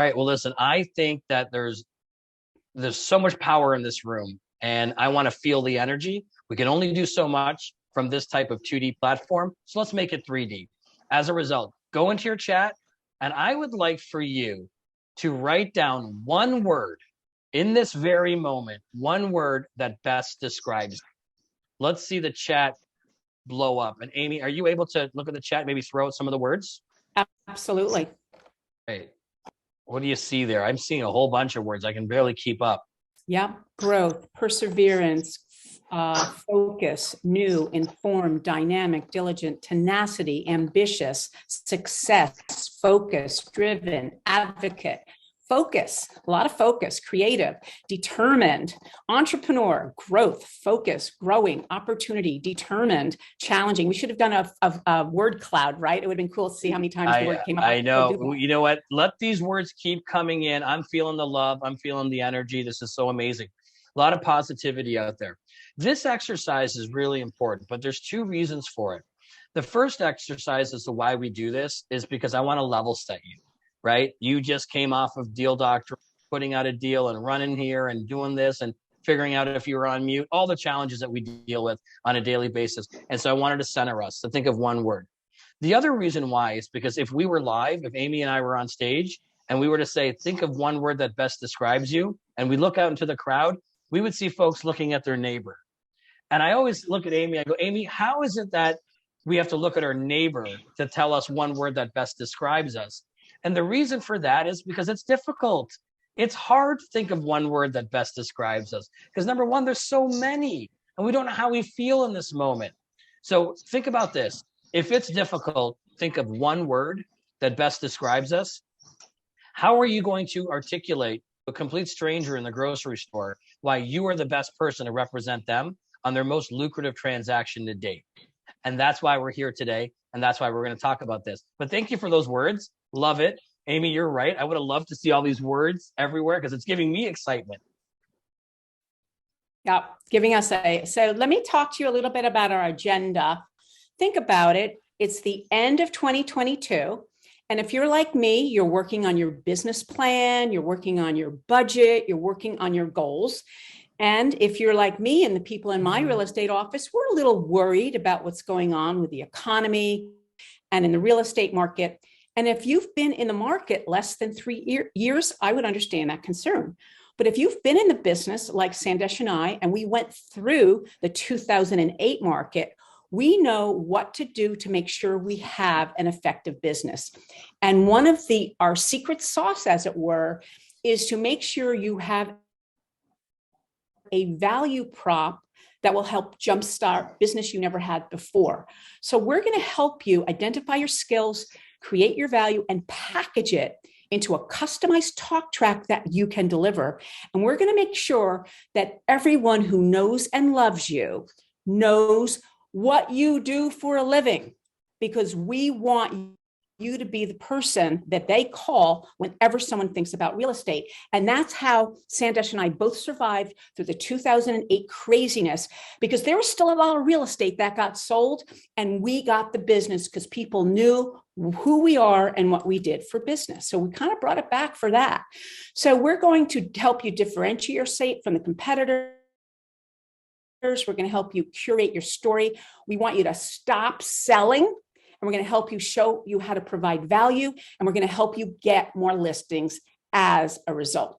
All right. Well, listen, I think that there's so much power in this room, and I want to feel the energy. We can only do so much from this type of 2D platform. So let's make it 3D. As a result, go into your chat, and I would like for you to write down one word in this very moment, one word that best describes it. Let's see the chat blow up. And Amy, are you able to look at the chat, maybe throw out some of the words? Absolutely. Hey, what do you see there? I'm seeing a whole bunch of words. I can barely keep up. Yeah. Growth, perseverance, focus, new, informed, dynamic, diligent, tenacity, ambitious, success, focus, driven, advocate, focus, a lot of focus, creative, determined, entrepreneur, growth, focus, growing, opportunity, determined, challenging. We should have done a word cloud, right? It would have been cool to see how many times the word came up. I know. You know what? Let these words keep coming in. I'm feeling the love. I'm feeling the energy. This is so amazing. A lot of positivity out there. This exercise is really important, but there's two reasons for it. The first exercise as to why we do this is because I want to level set you, right? You just came off of Deal Doctor, putting out a deal and running here and doing this and figuring out if you were on mute, all the challenges that we deal with on a daily basis. And so I wanted to center us to think of one word. The other reason why is because if we were live, if Amy and I were on stage and we were to say, think of one word that best describes you, and we look out into the crowd, we would see folks looking at their neighbor. And I always look at Amy, I go, Amy, how is it that we have to look at our neighbor to tell us one word that best describes us? And the reason for that is because it's difficult. It's hard to think of one word that best describes us. Because number one, there's so many, and we don't know how we feel in this moment. So think about this. If it's difficult, think of one word that best describes us. How are you going to articulate to a complete stranger in the grocery store why you are the best person to represent them on their most lucrative transaction to date? And that's why we're here today. And that's why we're going to talk about this. But thank you for those words. Love it. Amy, you're right. I would have loved to see all these words everywhere because it's giving me excitement. Yeah, giving us so let me talk to you a little bit about our agenda. Think about it. It's the end of 2022. And if you're like me, you're working on your business plan, you're working on your budget, you're working on your goals. And if you're like me and the people in my real estate office, we're a little worried about what's going on with the economy and in the real estate market. And if you've been in the market less than 3 years, I would understand that concern. But if you've been in the business like Sandesh and I, and we went through the 2008 market, we know what to do to make sure we have an effective business. And one of our secret sauce, as it were, is to make sure you have a value prop that will help jumpstart business you never had before. So we're going to help you identify your skills, create your value, and package it into a customized talk track that you can deliver. And we're going to make sure that everyone who knows and loves you knows what you do for a living, because we want you to be the person that they call whenever someone thinks about real estate. And that's how Sandesh and I both survived through the 2008 craziness, because there was still a lot of real estate that got sold, and we got the business because people knew who we are and what we did for business. So we kind of brought it back for that. So we're going to help you differentiate yourself from the competitors. We're going to help you curate your story. We want you to stop selling, and we're going to help you show you how to provide value, and we're going to help you get more listings as a result.